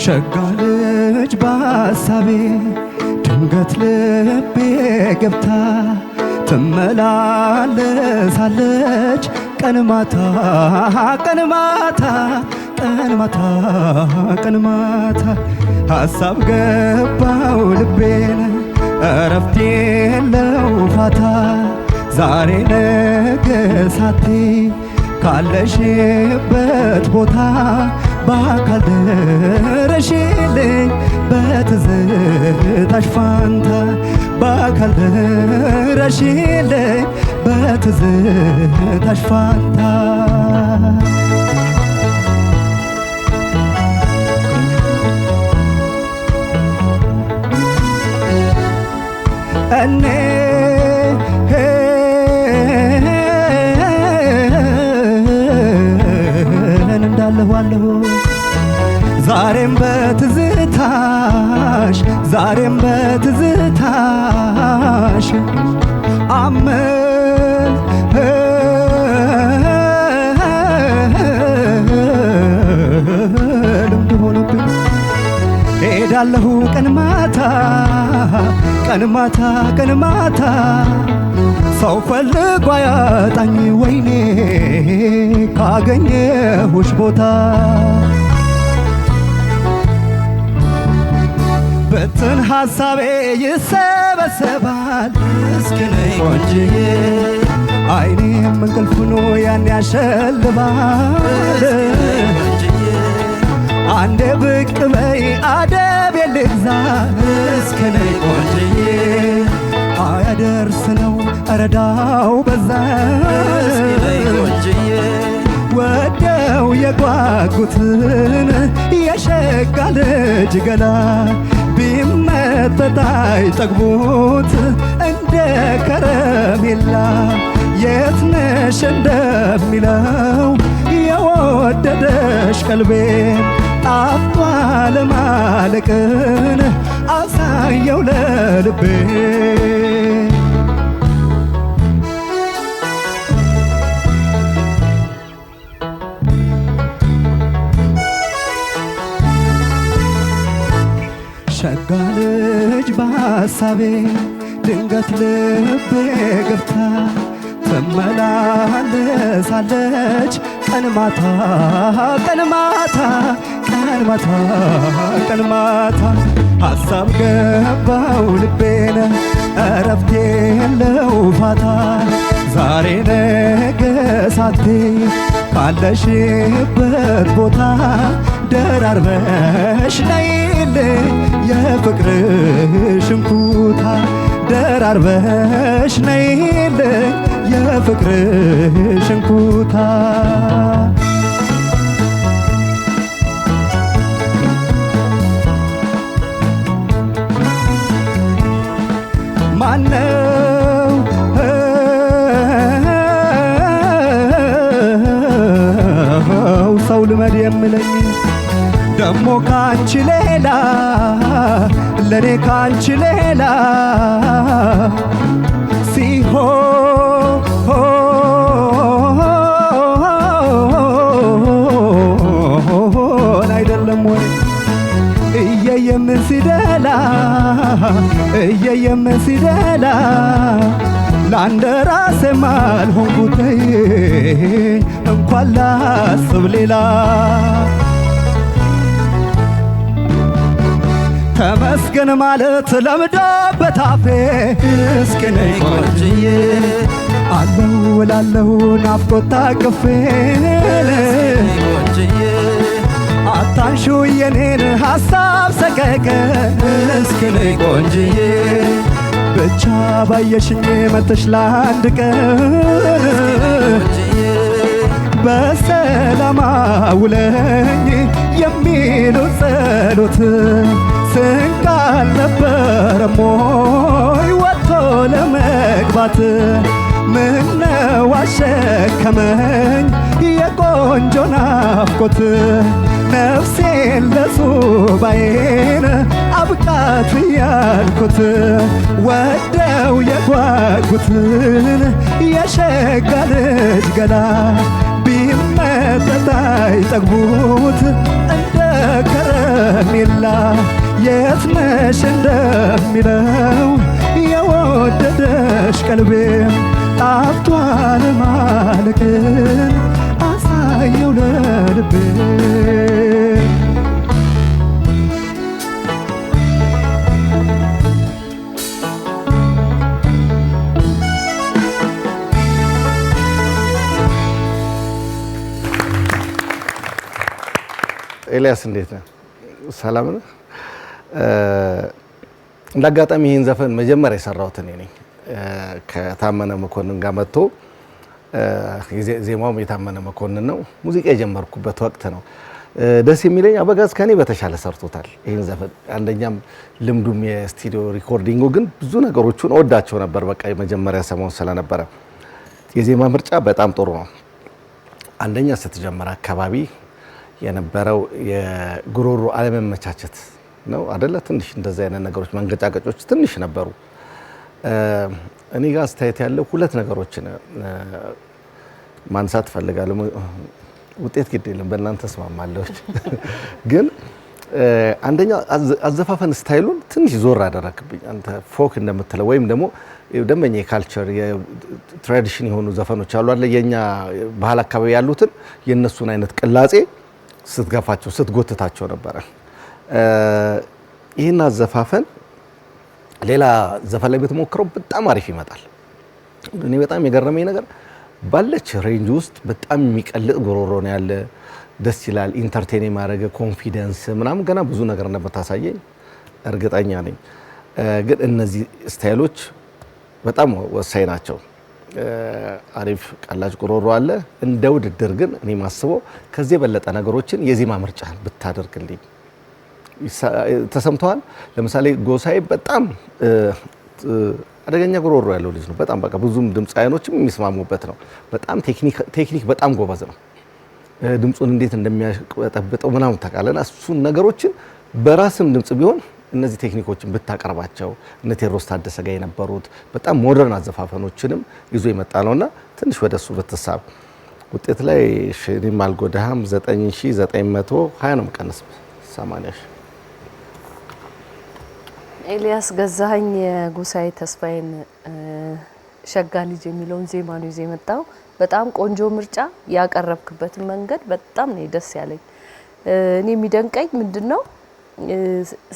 ሸጋ ልጅ በሐሳቤ ድንገት ልቤ ገብታ ትመላለሳለች ቀን ማታ ቀን ማታ ቀን ማታ ቀን ማታ ሐሳብ ገባው ልቤን እረፍት የለው ፋታ ዛሬ ነገ ሳቴ ካለሽበት ቦታ በአካል ደረሽልኝ በትዝታሽ ፋንታ በአካል ደረሽልኝ በትዝታሽ ፋንታ እኔ እንዳለሁ ዛሬም በትዝታሽ ዛሬም በትዝታሽ አመን ልምድ ሆኖብኝ ሄዳለሁ ቀን ማታ ቀን ማታ ቀን ማታ ሰው ፈልጎ ያጣኝ ወይኔ ካገኘሁሽ ቦታ በትን ሐሳቤ ይሰበሰባል እስኪ ነይ ቆንጅዬ አይኔም እንቅልፍ ሆኖ ያን ያሸልባል አንዴ ብቅ በይ አደብ ልግዛ እስኪ ነይ ቆንጅዬ አያደርስ ነው እረዳው በዛ ወደው የጓጉትን የሸጋ ልጅ ገላ ቢመጠጥ አይጠግቡት እንደ ከረሜላ የት ነሽ እንደሚለው የወደደሽ ቀልቤን ጣፍቷል ማለቅን አሳየው ለልቤ ሸጋ ልጅ በሐሳቤ ድንገት ልቤ ገብታ ትመላለሳለች ቀን ማታ ቀን ማታ ቀን ማታ ቀን ማታ ሐሳብ ገባው ልቤን እረፍት የለው ፋታ ዛሬ ነገ ሳቴ ካለሽበት ቦታ ደራርበሽ ነይልኝ የፍቅርሽን ኩታ ደራርበሽ ነይልኝ የፍቅርሽን ኩታ ማነው ሰው ልመድ የምለኝ ደሞ ካንቺ ሌላ ለኔ ካንቺ ሌላ ሲሆን አይደለም ወይ እየየም ሲደላ እየየም ሲደላ ለአንድ ራሴም አልሆንኩትኝ እንኳን ላስብ ሌላ ተመስገን ማለት ለምዶበት አፌ እስኪ ነይ ቆንጅዬ አለው እላለሁ ናፍቆት ታቅፌ አታንሹ የኔን ሐሳብ ሰቀቀን እስኪ ነይ ቆንጅዬ ብቻ ባየሽኝ መተሽ ለአንድ ቀን በሰላም አውለኝ የሚሉት ጸሎት ስንቅ አልነበረም ወይ ወጥቶ ለመግባት ምነው አሸከመኝ የቆንጆ ናፍቆት ነፍሴን ለሱባዬን አብቃት ያልኩት ወደው የጓጉትን የሸጋ ልጅ ገላ ቢመጠጥ አይጠግቡት እንደ ከረ ከረሜላ የት ነሽ እንደሚለው የወደደሽ ቀልቤ ጣፍቷል ማለቅን አሳየው ለልቤ ኤልያስ እንዴት ነህ? ሰላም ነህ? እንዳጋጣሚ ይህን ዘፈን መጀመሪያ የሰራሁት እኔ ነኝ። ከታመነ መኮንን ጋር መጥቶ ዜማውም የታመነ መኮንን ነው። ሙዚቃ የጀመርኩበት ወቅት ነው። ደስ የሚለኝ አበጋዝ ከኔ በተሻለ ሰርቶታል ይህን ዘፈን። አንደኛም ልምዱም የስቱዲዮ ሪኮርዲንጉ ግን ብዙ ነገሮቹን እወዳቸው ነበር። በቃ የመጀመሪያ ሰሞን ስለነበረ የዜማ ምርጫ በጣም ጥሩ ነው። አንደኛ ስትጀምር አካባቢ የነበረው የጉሮሮ አለመመቻቸት ነው አይደለ? ትንሽ እንደዛ አይነት ነገሮች መንገጫገጮች ትንሽ ነበሩ። እኔ ጋር አስተያየት ያለው ሁለት ነገሮችን ማንሳት ፈልጋለሁ። ውጤት ግድ የለም በእናንተ እስማማለሁ። ግን አንደኛው አዘፋፈን ስታይሉን ትንሽ ዞር አደረክብኝ አንተ። ፎክ እንደምትለው ወይም ደግሞ ደንበኛ የካልቸር የትራዲሽን የሆኑ ዘፈኖች አሉ አይደል? የኛ ባህል አካባቢ ያሉትን የነሱን አይነት ቅላጼ ስትገፋቸው ስትጎትታቸው ነበረ። ይህን አዘፋፈን ሌላ ዘፈን ላይ ብትሞክረው በጣም አሪፍ ይመጣል። እኔ በጣም የገረመኝ ነገር ባለች ሬንጅ ውስጥ በጣም የሚቀልጥ ጉሮሮ ነው ያለ። ደስ ይላል። ኢንተርቴን የማድረግ ኮንፊደንስ ምናምን ገና ብዙ ነገር እንደምታሳየኝ እርግጠኛ ነኝ። ግን እነዚህ ስታይሎች በጣም ወሳኝ ናቸው። አሪፍ ቀላጭ ጉሮሮ አለ። እንደ ውድድር ግን እኔ ማስበው ከዚህ የበለጠ ነገሮችን የዜማ ምርጫ ብታደርግልኝ ተሰምተዋል። ለምሳሌ ጎሳዬ በጣም አደገኛ ጉሮሮ ያለው ልጅ ነው። በጣም በቃ ብዙም ድምፃውያኖችም የሚስማሙበት ነው። በጣም ቴክኒክ በጣም ጎበዝ ነው። ድምፁን እንዴት እንደሚያቀጠብጠው ምናምን ታውቃለና እሱን ነገሮችን በራስም ድምጽ ቢሆን እነዚህ ቴክኒኮችን ብታቀርባቸው እነ ቴዎድሮስ ታደሰ ጋር የነበሩት በጣም ሞደርን አዘፋፈኖችንም ይዞ ይመጣ ነውና ትንሽ ወደሱ ብትሳብ ውጤት ላይ እኔም አልጎዳህም 9920 ነው መቀነስ 80 ኤልያስ ገዛኸኝ የጎሳዬ ተስፋዬን ሸጋ ልጅ የሚለውን ዜማ ነው ይዞ የመጣው። በጣም ቆንጆ ምርጫ ያቀረብክበትን መንገድ በጣም ነው ደስ ያለኝ። እኔ የሚደንቀኝ ምንድነው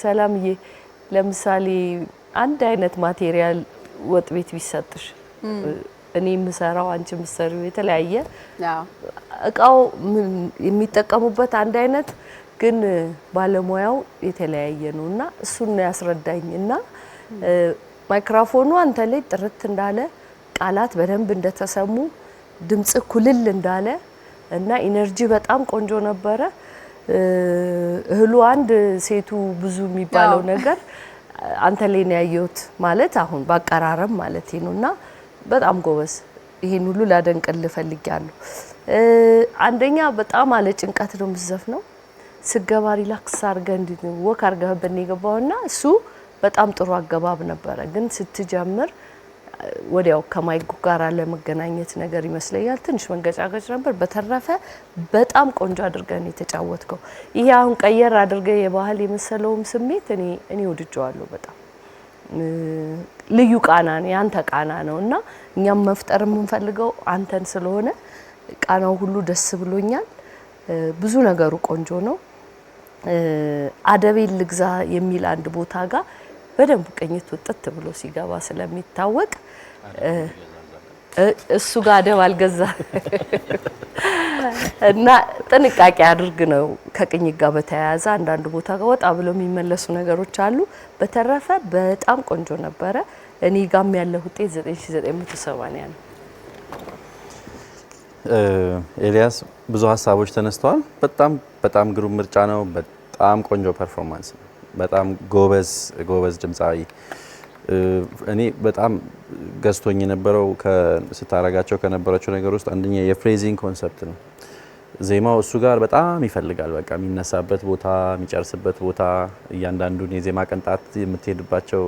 ሰላምዬ ለምሳሌ አንድ አይነት ማቴሪያል ወጥ ቤት ቢሰጥሽ እኔ የምሰራው አንቺ የምትሰሪው የተለያየ እቃው የሚጠቀሙበት አንድ አይነት ግን ባለሙያው የተለያየ ነውና እሱን ነው ያስረዳኝና ማይክሮፎኑ አንተ ላይ ጥርት እንዳለ ቃላት በደንብ እንደተሰሙ ድምጽ ኩልል እንዳለ እና ኢነርጂ በጣም ቆንጆ ነበረ። እህሉ አንድ ሴቱ ብዙ የሚባለው ነገር አንተ ላይ ነው ያየሁት ማለት አሁን ባቀራረብ ማለት ነውና በጣም ጎበዝ። ይሄን ሁሉ ላደንቅልህ ፈልጊያለሁ። አንደኛ በጣም አለ ጭንቀት ነው የምትዘፍነው። ስገባ ሪላክስ አድርገህ ወክ አድርገህበት ነው የገባውና እሱ በጣም ጥሩ አገባብ ነበረ። ግን ስትጀምር ወዲያው ከማይኩ ጋር ለመገናኘት ነገር ይመስለኛል ትንሽ መንገጫገጭ ነበር። በተረፈ በጣም ቆንጆ አድርገህ ነው የተጫወትከው። ይሄ አሁን ቀየር አድርገህ የባህል የመሰለውም ስሜት እኔ ወድጄዋለሁ በጣም ልዩ ቃና ነው ያንተ ቃና ነውና እኛም መፍጠር የምንፈልገው አንተን ስለሆነ ቃናው ሁሉ ደስ ብሎኛል። ብዙ ነገሩ ቆንጆ ነው። አደቤን ልግዛ የሚል አንድ ቦታ ጋር በደንብ ቅኝት ውጥት ብሎ ሲገባ ስለሚታወቅ እሱ ጋር አደብ አልገዛ እና ጥንቃቄ አድርግ ነው። ከቅኝት ጋር በተያያዘ አንዳንድ ቦታ ጋር ወጣ ብሎ የሚመለሱ ነገሮች አሉ። በተረፈ በጣም ቆንጆ ነበረ። እኔ ጋም ያለው ውጤት 9980 ነው። ኤልያስ ብዙ ሀሳቦች ተነስተዋል። በጣም ግሩም ምርጫ ነው። በጣም ቆንጆ ፐርፎርማንስ ነው። በጣም ጎበዝ ድምጻዊ። እኔ በጣም ገዝቶኝ የነበረው ስታረጋቸው ከነበራቸው ነገር ውስጥ አንደኛ የፍሬዚንግ ኮንሰፕት ነው። ዜማው እሱ ጋር በጣም ይፈልጋል። በቃ የሚነሳበት ቦታ፣ የሚጨርስበት ቦታ፣ እያንዳንዱን የዜማ ቅንጣት የምትሄድባቸው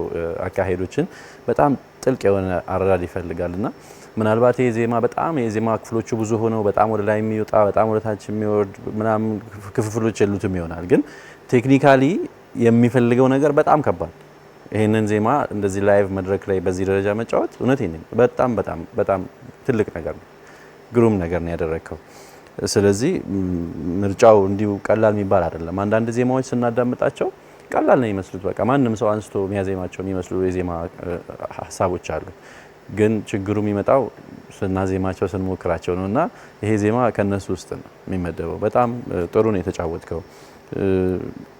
አካሄዶችን በጣም ጥልቅ የሆነ አረዳድ ይፈልጋልና ምናልባት ይሄ ዜማ በጣም የዜማ ክፍሎቹ ብዙ ሆነው በጣም ወደ ላይ የሚወጣ በጣም ወደ ታች የሚወርድ ምናምን ክፍፍሎች የሉትም ይሆናል። ግን ቴክኒካሊ የሚፈልገው ነገር በጣም ከባድ። ይሄንን ዜማ እንደዚህ ላይቭ መድረክ ላይ በዚህ ደረጃ መጫወት እውነቴን ነው በጣም በጣም በጣም ትልቅ ነገር ነው። ግሩም ነገር ነው ያደረከው። ስለዚህ ምርጫው እንዲሁ ቀላል የሚባል አይደለም። አንዳንድ ዜማዎች ስናዳምጣቸው ቀላል ነው የሚመስሉት፣ በቃ ማንም ሰው አንስቶ የሚያዜማቸው የሚመስሉ የዜማ ሀሳቦች አሉ። ግን ችግሩ የሚመጣው ስናዜማቸው ስንሞክራቸው ነውና ይሄ ዜማ ከነሱ ውስጥ ነው የሚመደበው። በጣም ጥሩ ነው የተጫወትከው።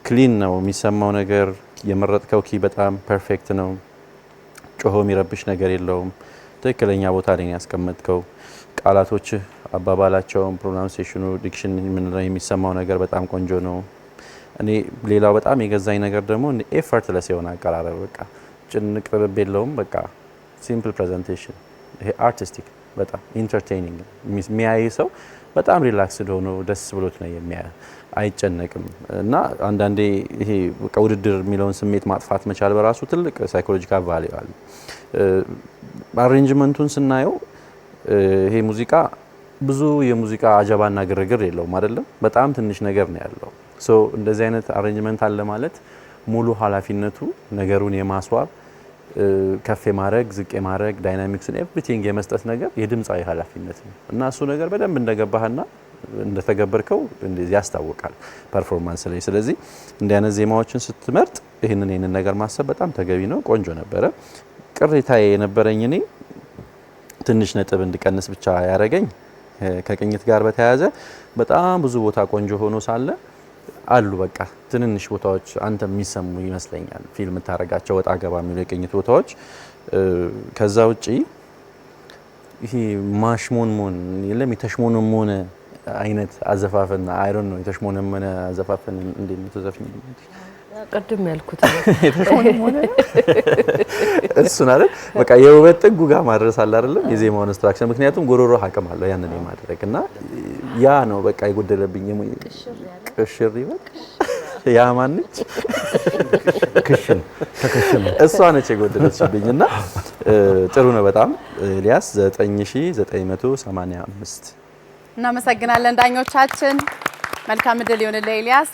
ክሊን ነው የሚሰማው ነገር፣ የመረጥከው ኪ በጣም ፐርፌክት ነው። ጮሆ የሚረብሽ ነገር የለውም። ትክክለኛ ቦታ ላይ ያስቀመጥከው ቃላቶች አባባላቸው፣ ፕሮናንሴሽኑ፣ ዲክሽን የምንለው የሚሰማው ነገር በጣም ቆንጆ ነው። እኔ ሌላው በጣም የገዛኝ ነገር ደግሞ ኤፈርትለስ የሆነ አቀራረብ፣ በቃ ጭንቅ ጥብብ የለውም። በቃ ሲምፕል ፕሬዘንቴሽን፣ ይሄ አርቲስቲክ፣ በጣም ኢንተርቴይኒንግ። የሚያይ ሰው በጣም ሪላክስድ ሆኖ ደስ ብሎት ነው የሚያይ፣ አይጨነቅም። እና አንዳንዴ ይሄ በቃ ውድድር የሚለውን ስሜት ማጥፋት መቻል በራሱ ትልቅ ሳይኮሎጂካል ቫልዩ አለ። አሬንጅመንቱን ስናየው ይሄ ሙዚቃ ብዙ የሙዚቃ አጀባና ግርግር የለውም አይደለም፣ በጣም ትንሽ ነገር ነው ያለው። ሶ እንደዚህ አይነት አሬንጅመንት አለ ማለት ሙሉ ኃላፊነቱ ነገሩን የማስዋብ ከፍ የማድረግ ዝቅ የማድረግ ዳይናሚክስን ኤቭሪቲንግ የመስጠት ነገር የድምጻዊ ኃላፊነት ነው እና እሱ ነገር በደንብ እንደገባህና እንደተገበርከው እንደዚህ ያስታውቃል ፐርፎርማንስ ላይ። ስለዚህ እንዲህ አይነት ዜማዎችን ስትመርጥ ይሄንን ነገር ማሰብ በጣም ተገቢ ነው። ቆንጆ ነበረ። ቅሬታ የነበረኝ እኔ ትንሽ ነጥብ እንድቀንስ ብቻ ያደረገኝ ከቅኝት ጋር በተያያዘ በጣም ብዙ ቦታ ቆንጆ ሆኖ ሳለ አሉ በቃ ትንንሽ ቦታዎች አንተ የሚሰሙ ይመስለኛል ፊልም ታረጋቸው ወጣ ገባ የሚሉ የቅኝት ቦታዎች። ከዛ ውጪ ይሄ ማሽሞንሞን የለም የተሽሞንሞን አይነት አዘፋፈን አይ ዶንት ኖ የተሽሞንሞን አዘፋፈን እንዴት ነው ተዘፍኝ ቅድም ያልኩት የተሽሞንሞን እሱን አይደል በቃ የውበት ጥጉ ጋር ማድረስ አለ አይደለም የዜማውን ስትራክቸር። ምክንያቱም ጎሮሮ አቅም አለው ያንን የማድረግ እና ያ ነው በቃ የጎደለብኝ ቅሽር ይበል ያ ማንች ክሽን ተከሽን እሷ ነች የጎደለችብኝ። እና ጥሩ ነው በጣም ኤልያስ 9985። እናመሰግናለን ዳኞቻችን። መልካም እድል ይሁንልህ ኤልያስ።